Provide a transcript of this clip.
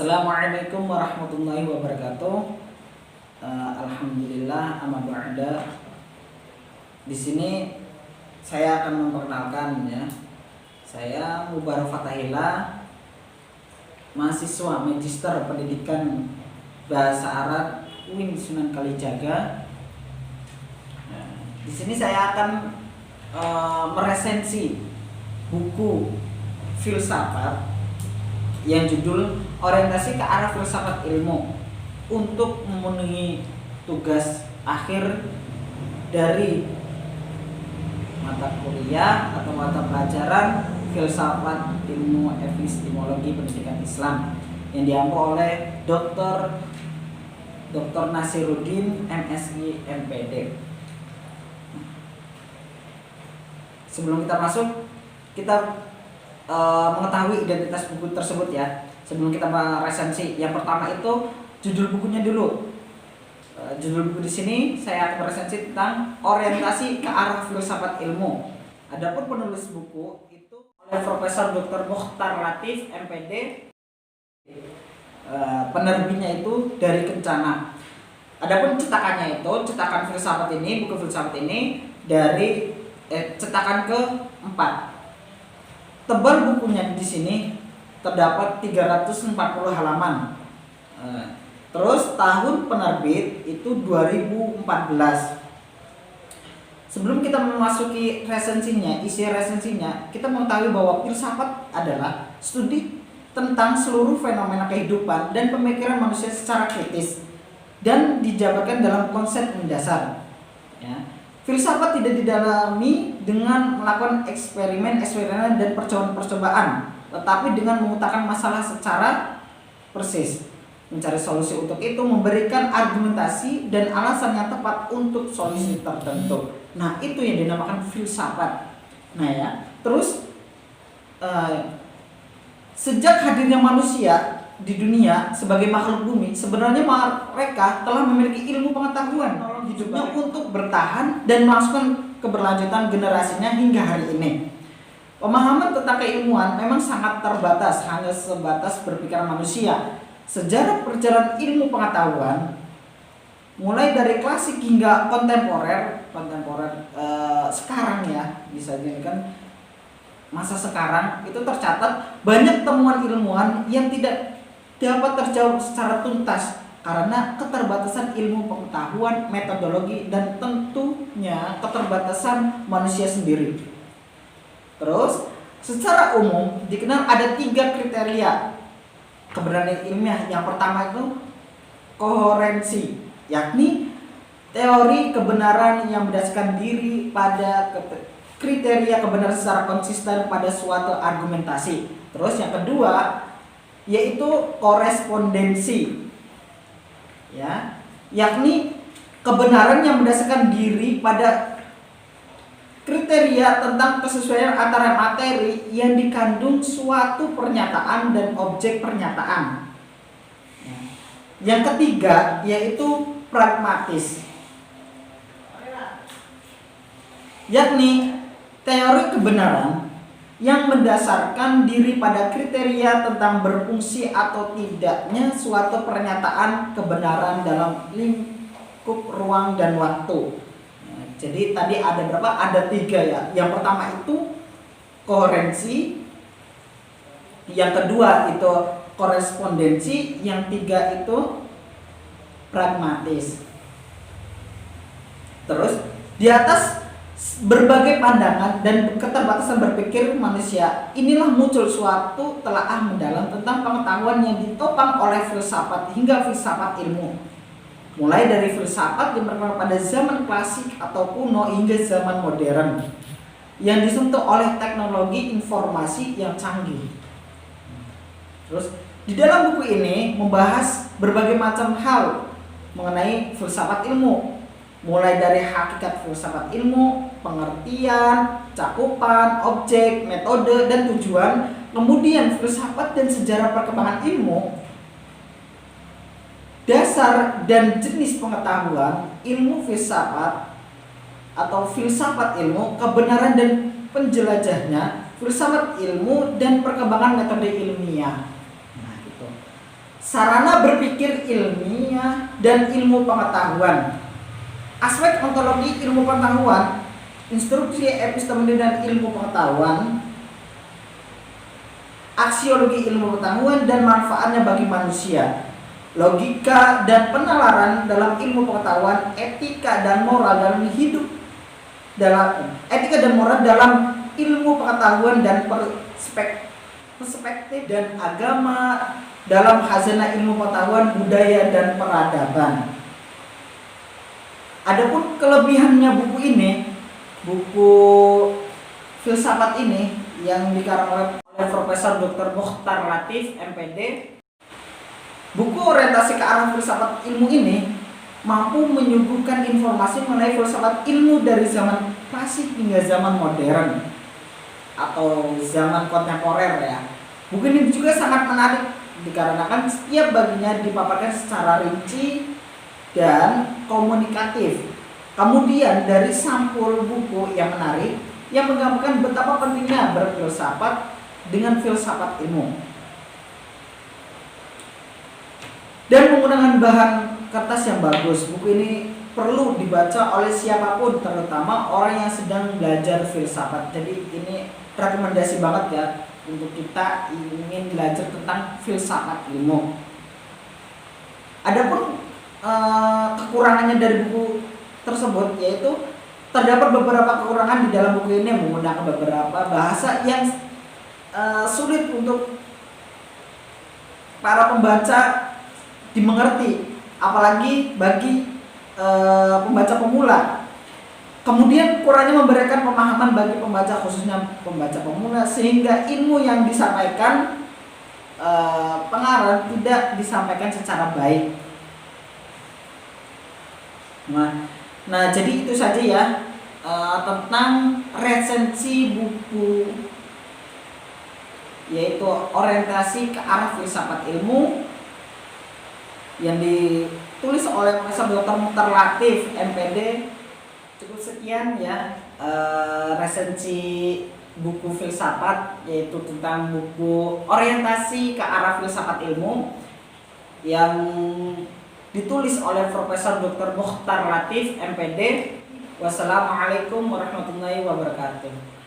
Assalamualaikum warahmatullahi wabarakatuh. Alhamdulillah, amma ba'da. Di sini saya akan memperkenalkan ya. Saya Mubarak Fatahillah, mahasiswa Magister Pendidikan Bahasa Arab UIN Sunan Kalijaga. Di sini saya akan meresensi buku filsafat yang judul Orientasi ke Arah Filsafat Ilmu untuk memenuhi tugas akhir dari mata kuliah atau mata pelajaran Filsafat Ilmu Epistemologi Pendidikan Islam yang diampu oleh Dr. Nasiruddin MSI MPD. Sebelum kita masuk, kita mengetahui identitas buku tersebut ya. Sebelum kita meresensi, yang pertama itu judul bukunya dulu. Judul buku di sini saya akan meresensi tentang orientasi ke arah filsafat ilmu. Adapun penulis buku itu oleh Profesor Dr. Mukhtar Latif MPD. Penerbitnya itu dari Kencana. Adapun cetakannya itu, cetakan filsafat ini, buku filsafat ini dari cetakan ke-4. Tebal bukunya di sini terdapat 340 halaman. Terus tahun penerbit itu 2014. Sebelum kita memasuki resensinya, isi resensinya, kita mengetahui bahwa filsafat adalah studi tentang seluruh fenomena kehidupan dan pemikiran manusia secara kritis dan dijabarkan dalam konsep mendasar. Ya. Filsafat tidak didalami dengan melakukan eksperimen dan percobaan, tetapi dengan memetakan masalah secara persis, mencari solusi untuk itu, memberikan argumentasi dan alasan yang tepat untuk solusi tertentu. Nah, itu yang dinamakan filsafat. Nah ya, terus sejak hadirnya manusia di dunia sebagai makhluk bumi, sebenarnya mereka telah memiliki ilmu pengetahuan hidupnya untuk bertahan dan melangsungkan keberlanjutan generasinya hingga hari ini. Pemahaman tentang keilmuan memang sangat terbatas, hanya sebatas berpikiran manusia. Sejarah perjalanan ilmu pengetahuan mulai dari klasik hingga kontemporer sekarang ya, bisa dijadikan masa sekarang itu tercatat banyak temuan ilmuwan yang tidak dapat terjawab secara tuntas karena keterbatasan ilmu pengetahuan, metodologi, dan tentunya keterbatasan manusia sendiri. Terus, secara umum dikenal ada 3 kriteria kebenaran ilmiah. Yang pertama itu koherensi, yakni teori kebenaran yang berdasarkan diri pada kriteria kebenaran secara konsisten pada suatu argumentasi. Terus yang kedua yaitu korespondensi, ya, yakni kebenaran yang berdasarkan diri pada kriteria tentang kesesuaian antara materi yang dikandung suatu pernyataan dan objek pernyataan. Yang ketiga yaitu pragmatis, yakni teori kebenaran yang mendasarkan diri pada kriteria tentang berfungsi atau tidaknya suatu pernyataan kebenaran dalam lingkup ruang dan waktu. Nah, jadi tadi ada berapa? Ada 3 ya. Yang pertama itu koherensi, yang kedua itu korespondensi, yang 3 itu pragmatis. Terus di atas berbagai pandangan dan keterbatasan berpikir manusia, inilah muncul suatu telaah mendalam tentang pengetahuan yang ditopang oleh filsafat hingga filsafat ilmu. Mulai dari filsafat yang berkembang pada zaman klasik atau kuno hingga zaman modern yang disentuh oleh teknologi informasi yang canggih. Terus di dalam buku ini membahas berbagai macam hal mengenai filsafat ilmu, mulai dari hakikat filsafat ilmu, pengertian, cakupan, objek, metode, dan tujuan, kemudian filsafat dan sejarah perkembangan ilmu, dasar dan jenis pengetahuan, ilmu filsafat atau filsafat ilmu, kebenaran dan penjelajahnya, filsafat ilmu, dan perkembangan metode ilmiah. Nah, gitu. sarana berpikir ilmiah dan ilmu pengetahuan. Aspek ontologi ilmu pengetahuan, instruksi epistemologi dan ilmu pengetahuan, aksiologi ilmu pengetahuan dan manfaatnya bagi manusia, logika dan penalaran dalam ilmu pengetahuan, etika dan moral dalam hidup, dalam etika dan moral dalam ilmu pengetahuan dan perspektif dan agama dalam khazanah ilmu pengetahuan, budaya dan peradaban. Adapun kelebihannya buku ini, buku filsafat ini yang dikarang oleh Profesor Dr. Mokhtar Latif, MPD, buku orientasi ke arah filsafat ilmu ini mampu menyuguhkan informasi mengenai filsafat ilmu dari zaman klasik hingga zaman modern atau zaman kontemporer ya. Buku ini juga sangat menarik dikarenakan setiap baginya dipaparkan secara rinci dan komunikatif. Kemudian dari sampul buku yang menarik yang menggambarkan betapa pentingnya berfilsafat dengan filsafat ilmu. Dan menggunakan bahan kertas yang bagus. Buku ini perlu dibaca oleh siapapun, terutama orang yang sedang belajar filsafat. Jadi ini rekomendasi banget ya untuk kita ingin belajar tentang filsafat ilmu. Adapun kekurangannya dari buku tersebut yaitu terdapat beberapa kekurangan di dalam buku ini, menggunakan beberapa bahasa yang sulit untuk para pembaca dimengerti, apalagi bagi pembaca pemula. Kemudian kurangnya memberikan pemahaman bagi pembaca, khususnya pembaca pemula, sehingga ilmu yang disampaikan pengarang tidak disampaikan secara baik. Nah, jadi itu saja ya tentang resensi buku, yaitu orientasi ke arah filsafat ilmu yang ditulis oleh Profesor Dr. Mokhtar Latif, MPD. Cukup sekian ya resensi buku filsafat, yaitu tentang buku orientasi ke arah filsafat ilmu yang ditulis oleh Profesor Dr. Mokhtar Latif, MPD. Wassalamualaikum warahmatullahi wabarakatuh.